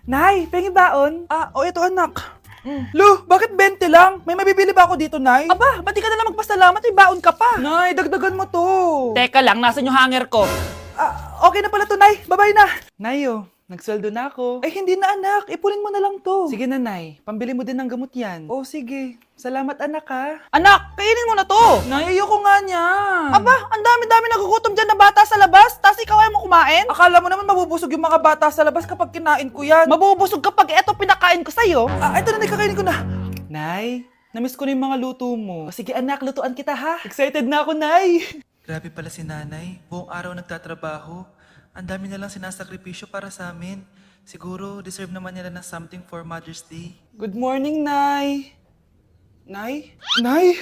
Nay, pengi baon? Ito anak. Lu, bakit 20 lang? May mabibili ba ako dito, Nay? Aba, ba't di ka na lang magpasalamat? May baon ka pa. Nay, dagdagan mo to. Teka lang, nasan yung hanger ko? Okay na pala to, Nay. Bye-bye na. Nay, nagsweldo na ako. Ay, hindi na, anak. Ipunin mo na lang to. Sige na, Nay. Pambili mo din ng gamot yan. Oh, sige. Salamat, anak, ha. Anak, kainin mo na to! Nay, ayoko nga niyan. Aba, ang dami-dami nagugutom dyan na bata sa labas, tapos ikaw ay mo kumain? Akala mo naman mabubusog yung mga bata sa labas kapag kinain ko yan. Mabubusog kapag eto pinakain ko sa'yo. Ito na, Nay, kakainin ko na. Nay, namiss ko na yung mga luto mo. Sige, anak, lutuan kita, ha. Excited na ako, Nay. Grabe pala si nanay. Buong araw nagtatrabaho. Ang dami na lang sinasakripisyo para sa amin. Siguro, deserve naman nila ng something for Mother's Day. Good morning, Nay. Nay? Nay?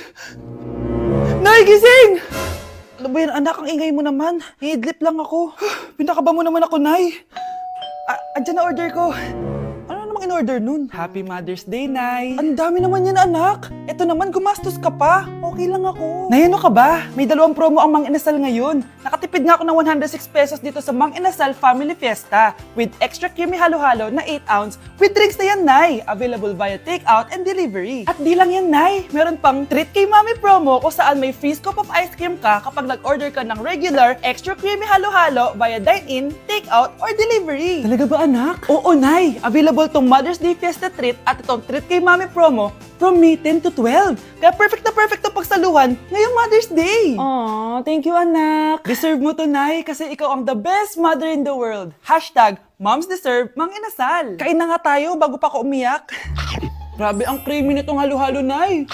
Nay, gising! Ano ba yan, anak? Ang ingay mo naman. Hihidlip lang ako. Pinakaba mo naman ako, Nay. Andyan na order ko. Ano namang in-order nun? Happy Mother's Day, Nay. Ang dami naman yan, anak. Ito naman, gumastos ka pa. Okay lang ako. Nay, ano ka ba? May 2 promo ang Mang Inasal ngayon. Nakatipid nga ako ng 106 pesos dito sa Mang Inasal Family Fiesta with extra creamy halo-halo na 8 ounce with drinks na yan, Nay. Available via takeout and delivery. At di lang yan, Nay. Meron pang Treat kay Mami promo kung saan may free scoop of ice cream ka kapag nag-order ka ng regular extra creamy halo-halo via dine-in, takeout, or delivery. Talaga ba, anak? Oo, Nay. Available tong Mother's Day Fiesta Treat at itong Treat kay Mami promo from May 10 to 12. Kaya perfect na pagsaluhan ngayong Mother's Day. Aww, thank you, anak. Deserve mo to, Nay, kasi ikaw ang the best mother in the world. Hashtag, Moms Deserve Mang Inasal. Kain na nga tayo bago pa ako umiyak. Grabe ang creamy nitong halo-halo, Nay.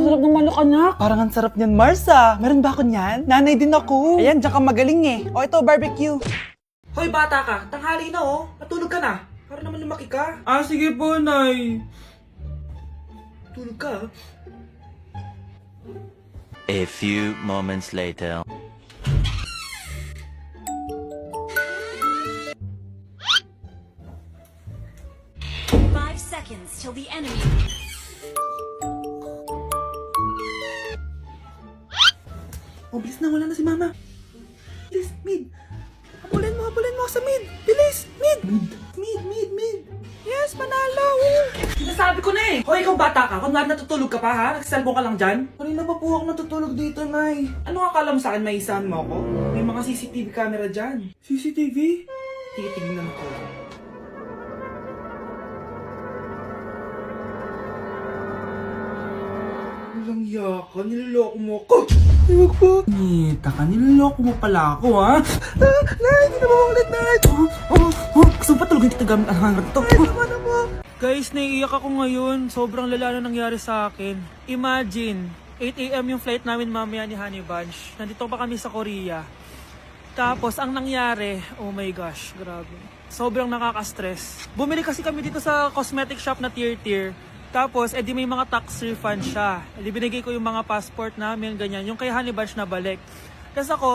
Sarap ng manok, anak. Parang ang sarap niyan, Marsa. Meron ba ako niyan? Nanay din ako. Ayan, diyan ka magaling eh. O ito, barbecue. Hoy, bata ka. Tanghali na oh. Matulog ka na. Para naman lumaki ka. Sige po, Nay. Tulog ka. A few moments later. Five seconds till the enemy. Oh, bilis na. Wala na si Mama. Bilis, mid. Habulin mo ako sa mid. Bilis, mid. Mid. Yes, manalo. Sinasabi ko na eh. Hoy, ikaw bata ka. Kung natutulog ka pa ha? Nagsiselfon ka lang dyan? Kanina pa po ako natutulog dito, Nay. Ano akala mo sa akin, may isahan mo ako? May mga CCTV camera dyan. CCTV? Titignan ko. Walang yaka, niloloko mo ako. Huwag po. Nita ka, niloloko mo pala ako, ha? Nay, hindi na maulit, Nay. Gusto mo pa tulogin kita gamit ang hangar to? Nay, tama na mo. Guys, naiiyak ako ngayon. Sobrang lala na nangyari sa akin. Imagine, 8 AM yung flight namin mamaya ni Honey Bunch. Nandito pa kami sa Korea. Tapos, ang nangyari, oh my gosh, grabe. Sobrang nakaka-stress. Bumili kasi kami dito sa cosmetic shop na tier. Tapos, edi may mga tax refund siya. Edi binigay ko yung mga passport namin, ganyan. Yung kay Honey Bunch na balik. Tapos ako,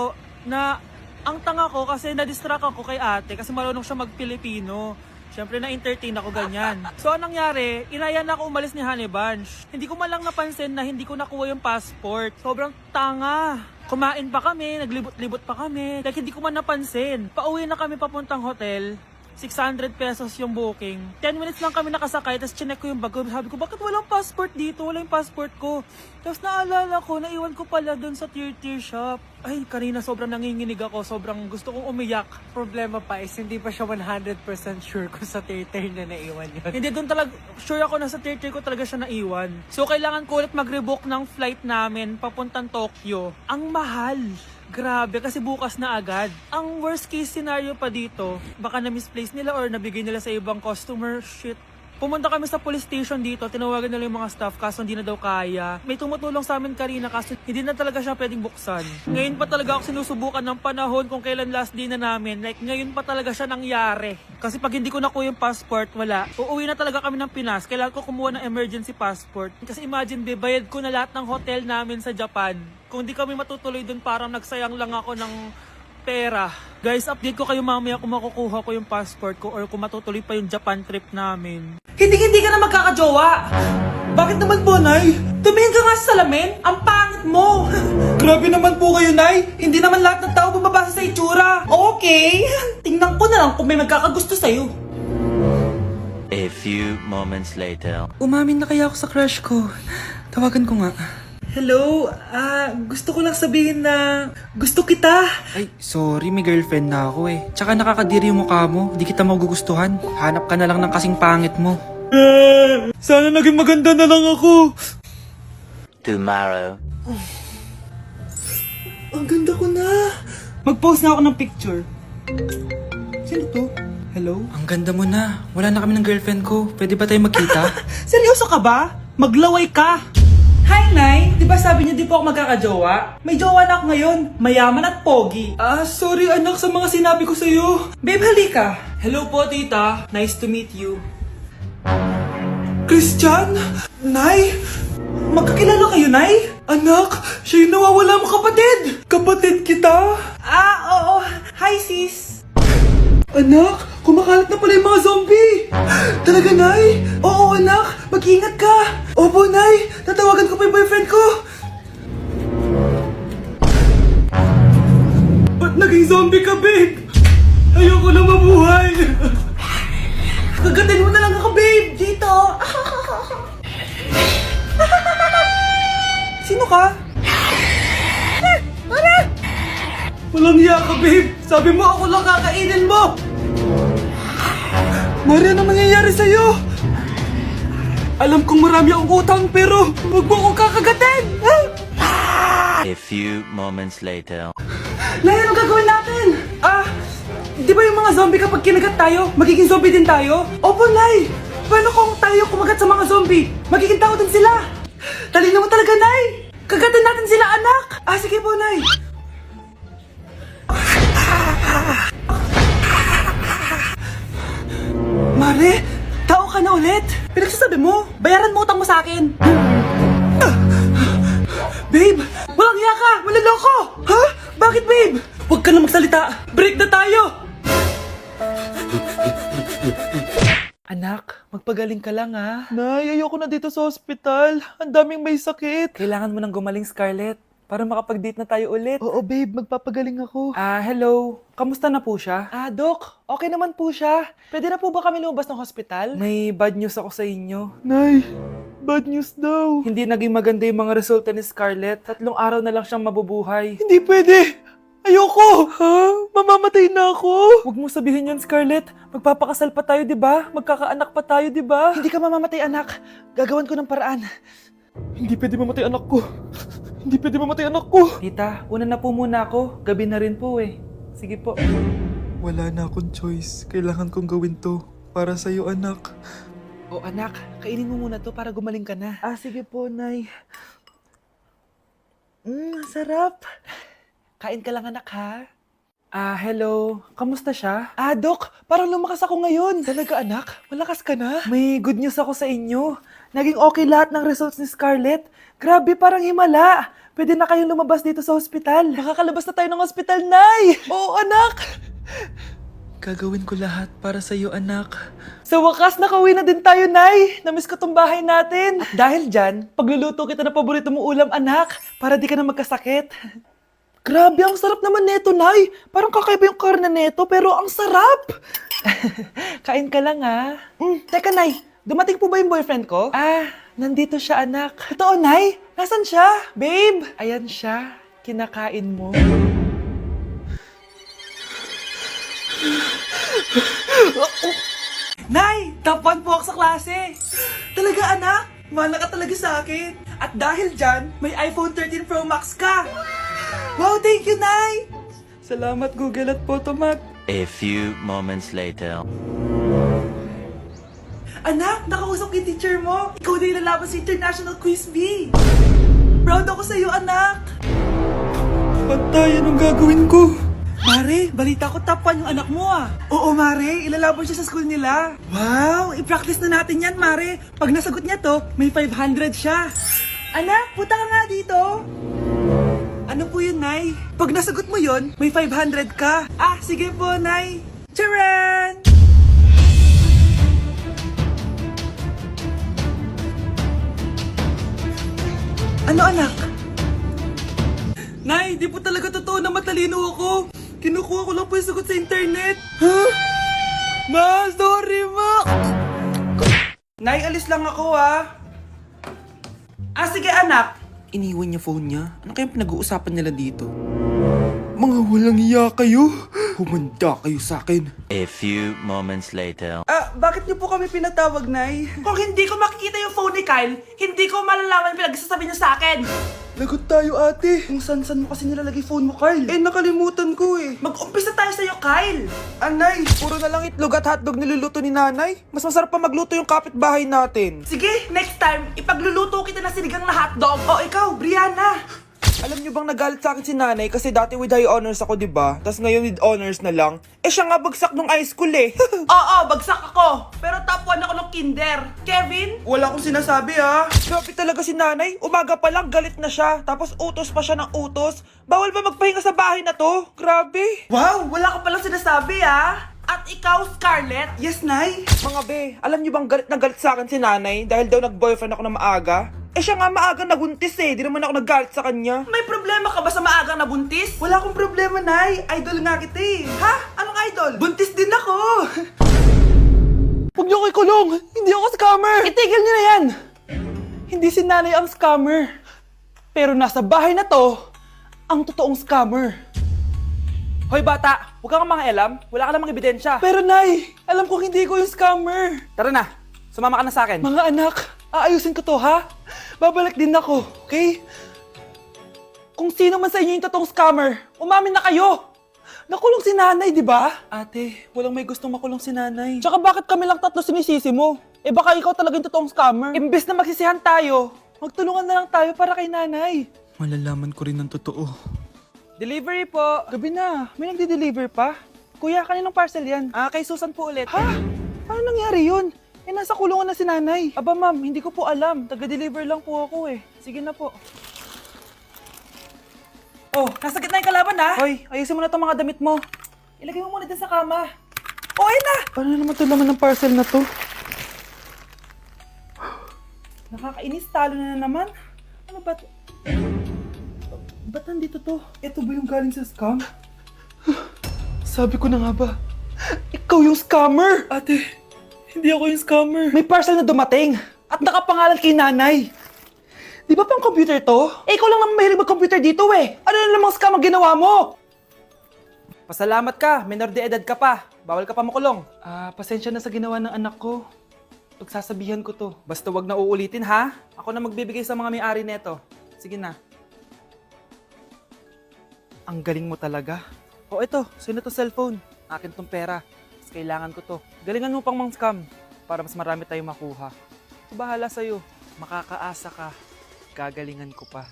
ang tanga ko kasi na-distract ako kay ate kasi marunong siya mag-Pilipino. Siyempre na-entertain ako ganyan. So anong nangyari, inaya na ako umalis ni Honey Bunch. Hindi ko man lang napansin na hindi ko nakuha yung passport. Sobrang tanga. Kumain pa kami, naglibot-libot pa kami. Like hindi ko man napansin. Pauwi na kami papuntang hotel. 600 pesos yung booking. 10 minutes lang kami nakasakay, tapos chinek ko yung bag ko. Sabi ko, bakit walang passport dito? Wala yung passport ko. Tapos naalala ko, naiwan ko pala doon sa tier shop. Ay, kanina sobrang nanginginig ako. Sobrang gusto kong umiyak. Problema pa is hindi pa siya 100% sure kung sa tier na naiwan yun. Hindi doon talaga, sure ako na sa tier ko talaga siya naiwan. So kailangan ko ulit mag-rebook ng flight namin papuntang Tokyo. Ang mahal. Grabe, kasi bukas na agad. Ang worst case scenario pa dito, baka na-misplace nila or nabigay nila sa ibang customer. Shit. Pumunta kami sa police station dito, tinawagan nila yung mga staff kaso hindi na daw kaya. May tumutulong sa amin kanina kaso hindi na talaga siya pwedeng buksan. Ngayon pa talaga ako sinusubukan ng panahon kung kailan last day na namin. Like ngayon pa talaga siya nangyari. Kasi pag hindi ko nakuha yung passport, wala. Uuwi na talaga kami ng Pinas. Kailangan ko kumuha ng emergency passport. Kasi imagine, bayad ko na lahat ng hotel namin sa Japan. Kung di kami matutuloy dun, parang nagsayang lang ako ng pera. Guys, update ko kayo mamaya kung makukuha ko yung passport ko or kung matutuloy pa yung Japan trip namin. Hindi ka na magkakajowa. Bakit naman po, Nay? Tumingin ka nga sa salamin. Ang pangit mo. Grabe naman po kayo, Nay. Hindi naman lahat ng tao bumabasa sa itsura. Okay. Tingnan ko na lang kung may magkakagusto sa'yo. A few moments later. Umamin na kaya ako sa crush ko. Tawagan ko nga. Hello? Gusto ko lang sabihin na gusto kita. Ay, sorry, may girlfriend na ako eh. Tsaka nakakadiri yung mukha mo. Di kita magugustuhan. Hanap ka na lang ng kasing pangit mo. Sana naging maganda na lang ako. Tomorrow. Ang ganda ko na. Mag-post na ako ng picture. Sino to? Hello? Ang ganda mo na. Wala na kami ng girlfriend ko. Pwede ba tayo magkita? Seryoso ka ba? Maglaway ka! Hi, Nay! Di ba sabi niyo di po ako magkakajowa? May jowa na ako ngayon. Mayaman at pogi. Sorry anak sa mga sinabi ko sa'yo. Babe, halika! Hello po, tita. Nice to meet you. Christian? Nay? Magkakilala kayo, Nay? Anak, siya yung nawawala mo kapatid. Kapatid kita. Oo. Hi, sis! Anak, kumakalat na pala yung mga zombie! Talaga, Nay? Oo, anak! Mag-ingat ka! Opo, Nay! Tatawagan ko pa yung boyfriend ko! Ba't naging zombie ka, babe? Ayoko na mabuhay! Kagatin mo na lang ako, babe! Dito! Sino ka? Walang hiya ka, babe! Sabi mo ako lang kakainin mo! Mari, ano mangyayari sa'yo? Alam kong marami akong utang pero huwag mo akong kakagatin! A few moments later. Nay, anong gagawin natin? Di ba yung mga zombie kapag kinagat tayo, magiging zombie din tayo? Opo, Nay! Paano kung tayo kumagat sa mga zombie? Magiging tao din sila! Talino mo talaga, Nay! Kagatin natin sila, anak! Sige po, Nay! Mare, tao ka na ulit? Pinagsasabi mo, bayaran mo utang mo sa akin. Babe, walang hiya ka! Maloloko! Ha? Bakit, babe? Huwag ka na magsalita! Break na tayo! Anak, magpagaling ka lang ha. Nay, ayoko na dito sa ospital. Ang daming may sakit. Kailangan mo nang gumaling, Scarlett, para makapag-date na tayo ulit. Oo, babe. Magpapagaling ako. Hello. Kamusta na po siya? Dok. Okay naman po siya. Pwede na po ba kami lumabas ng hospital? May bad news ako sa inyo. Nay, bad news daw. Hindi naging maganda yung mga resulta ni Scarlett. 3 araw na lang siyang mabubuhay. Hindi pwede. Ayoko. Ha? Mamamatay na ako. Huwag mo sabihin yun, Scarlett. Magpapakasal pa tayo, di ba? Magkakaanak pa tayo, di ba? Hindi ka mamamatay, anak. Gagawan ko ng paraan. Hindi pwede mamatay anak ko. Hindi pwede mamatay anak ko. Tita, una na po muna ako. Gabi na rin po eh. Sige po. Wala na akong choice. Kailangan kong gawin to. Para sa'yo, anak. O anak, kainin mo muna to para gumaling ka na. Sige po, Nay. Sarap. Kain ka lang, anak, ha? Hello. Kamusta siya? Dok, parang lumakas ako ngayon. Talaga, anak? Malakas ka na? May good news ako sa inyo. Naging okay lahat ng results ni Scarlett. Grabe, parang himala. Pwede na kayong lumabas dito sa ospital. Makakalabas na tayo ng ospital, Nay! Oo, anak! Gagawin ko lahat para sa'yo, anak. Sa wakas, nakauwi na din tayo, Nay! Namiss ko tong bahay natin. At dahil dyan, pagluluto kita ng paborito mong ulam, anak, para di ka na magkasakit. Grabe, ang sarap naman neto, Nay! Parang kakaiba yung karne neto, pero ang sarap! Kain ka lang, ha? Teka, Nay, dumating po ba yung boyfriend ko? Nandito siya, anak. Totoo, Nay? Nasaan siya? Babe! Ayan siya. Kinakain mo. Nay! Top 1 po ako sa klase! Talaga, anak? Mahal ka talaga sa akin. At dahil dyan, may iPhone 13 Pro Max ka! Wow, thank you, Nay! Salamat, Google at Photomac. A few moments later. Anak, nakausap ko yung teacher mo. Ikaw na yung lalaban sa International Quiz Bee. Proud ako sa'yo, anak. Patay, anong gagawin ko? Mare, balita ko top 1 yung anak mo ah. Oo, Mare, ilalaban siya sa school nila. Wow, i-practice na natin yan, Mare. Pag nasagot niya to, may 500 siya. Anak, punta ka nga dito. Ano po yun, Nay? Pag nasagot mo yun, may 500 ka. Sige po, Nay. Charan! Ano, anak? Nay, di po talaga totoo na matalino ako. Kinukuha ko lang po yung sagot sa internet. Ma, sorry, Ma! Nay, alis lang ako sige anak. Iniwan niya phone niya. Ano kayang pinag-uusapan nila dito? Mga walang iya kayo. Humanda kayo sa akin. A few moments later. Bakit niyo po kami pinatawag, Nay? Kung hindi ko makikita yung phone ni Kyle, hindi ko malalaman yung pinagsasabi niya sa akin. Lagot tayo, ate. Kung san-san mo kasi nilalagay phone mo, Kyle. Nakalimutan ko eh. Mag-umpisa tayo sa'yo, Kyle. Anay, puro na lang itlog at hotdog niluluto ni nanay. Mas masarap pa magluto yung kapitbahay natin. Sige, next time, ipagluluto kita ng sinigang na hotdog. O ikaw, Brianna. Alam niyo bang nagalit sa akin si nanay kasi dati with high honors ako, di ba? Tapos ngayon with honors na lang. Siya nga bagsak nung high school eh. Oo, bagsak ako. Pero top 1 ako ng kinder. Kevin? Wala akong sinasabi Grabe talaga si nanay. Umaga pa lang galit na siya. Tapos utos pa siya ng utos. Bawal ba magpahinga sa bahay na to? Grabe. Wow, wala ka palang sinasabi At ikaw, Scarlett? Yes, Nay. Mga be, alam niyo bang galit na galit sa akin si nanay dahil daw nag-boyfriend ako na maaga? Siya nga maaga nabuntis eh. Di naman ako nagalit sa kanya. May problema ka ba sa maagang nabuntis? Wala akong problema, Nay. Idol nga kita eh. Ha? Anong idol? Buntis din ako. Huwag niyo ko ikulong. Hindi ako scammer. Itigil niyo na yan! Hindi si nanay ang scammer. Pero nasa bahay na to, ang totoong scammer. Hoy bata, huwag kang mangialam. Wala ka namang ebidensya. Pero Nay, alam ko hindi ko yung scammer. Tara na, sumama ka na sa akin. Mga anak, aayusin ko to ha. Babalik din ako, okay? Kung sino man sa inyo yung totoong scammer, umamin na kayo. Nakulong si nanay, di ba? Ate, walang may gustong makulong si nanay. Tsaka bakit kami lang tatlo sinisisi mo? Baka ikaw talaga yung totoong scammer. Imbes na magsisihan tayo, magtulungan na lang tayo para kay nanay. Malalaman ko rin ang totoo. Delivery po. Gabi na. May nagde-deliver pa? Kuya, kaninong parcel yan? Kay Susan po ulit. Ha? Paano nangyari yun? Nasa kulungan na si nanay. Aba ma'am, hindi ko po alam. Taga-deliver lang po ako eh. Sige na po. Oh, nasa gitna yung kalaban Hoy, ayusin mo na itong mga damit mo. Ilagay mo muna din sa kama. Oh, ayun na! Paano naman ito laman ng parcel na to? Nakakainis, talo na naman. Ano ba ito? Ba't nandito to? Ito ba yung galing sa scam? Sabi ko na nga ba, ikaw yung scammer! Ate, hindi ako yung scammer. May parcel na dumating at nakapangalan kay nanay. Di ba pang computer to? Ikaw lang naman mahilig mag-computer dito eh. Ano na namang scam ang ginawa mo? Pasalamat ka, minor de edad ka pa. Bawal ka pa makulong. Pasensya na sa ginawa ng anak ko. Pagsasabihan ko to. Basta wag na uulitin ha. Ako na magbibigay sa mga may-ari neto. Sige na. Ang galing mo talaga. O ito, sino to cellphone? Akin tong pera. Mas kailangan ko to. Galingan mo pang mang-scam para mas marami tayong makuha. Bahala sa'yo. Makakaasa ka. Gagalingan ko pa.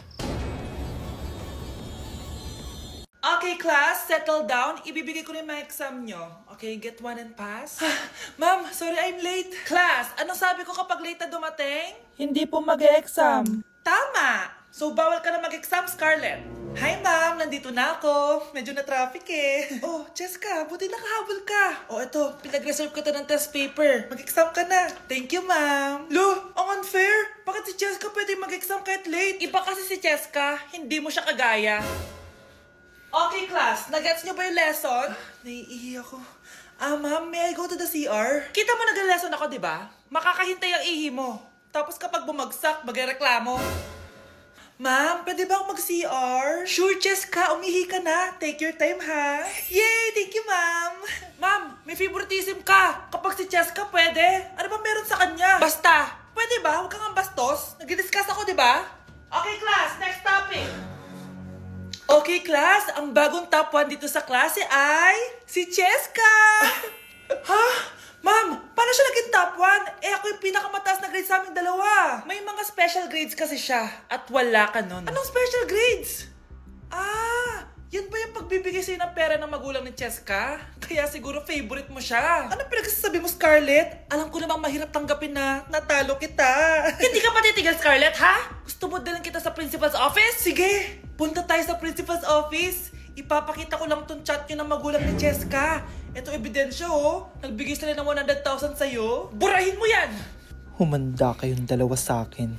Okay, class, settle down. Ibibigay ko na yung mga exam nyo. Okay, get one and pass. Ma'am, sorry I'm late. Class, anong sabi ko kapag late na dumating? Hindi po mag-e-exam. Tama! So, bawal ka na mag-exam, Scarlett. Hi, ma'am. Nandito na ako. Medyo na traffic eh. Oh, Jessica, buti nakahabol ka. Oh, eto, pinag-reserve ko to ng test paper. Mag-exam ka na. Thank you, ma'am. Lo, ang unfair. Bakit si Jessica pwede mag-exam kahit late? Iba kasi si Jessica, hindi mo siya kagaya. Okay, class. Nagets niyo ba yung lesson? Naiihi ako. Ma'am, may I go to the CR? Kita mo nag-lesson ako, di ba? Makakahintay ang ihi mo. Tapos kapag bumagsak, magreklamo. Ma'am, pwede ba ako mag-CR? Sure, Jessica. Umihi ka na. Take your time, ha? Yay! Thank you, ma'am. Ma'am, may favoritism ka. Kapag si Jessica pwede, ano ba meron sa kanya? Basta. Pwede ba? Huwag kang bastos. Nag-discuss ako, di ba? Okay, class. Next topic. Okay, class. Ang bagong top 1 dito sa klase ay si Jessica. Ha? Ma'am, paano siya naging top 1? Ako yung pinakamataas na grade sa aming dalawa. May mga special grades kasi siya at wala ka nun. Anong special grades? Yan ba yung pagbibigay sa'yo ng pera ng magulang ni Cheska? Kaya siguro favorite mo siya. Ano pinagsasabi mo, Scarlett? Alam ko namang mahirap tanggapin na natalo kita. Hindi ka pa titigil, Scarlett, ha? Gusto mo dalhin kita sa principal's office? Sige, punta tayo sa principal's office. Ipapakita ko lang tong chat nyo ng magulang ni Cheska. Ito ebidensya, oh. Nagbigay sila ng 100,000 sa'yo. Burahin mo yan! Humanda kayong dalawa sa akin.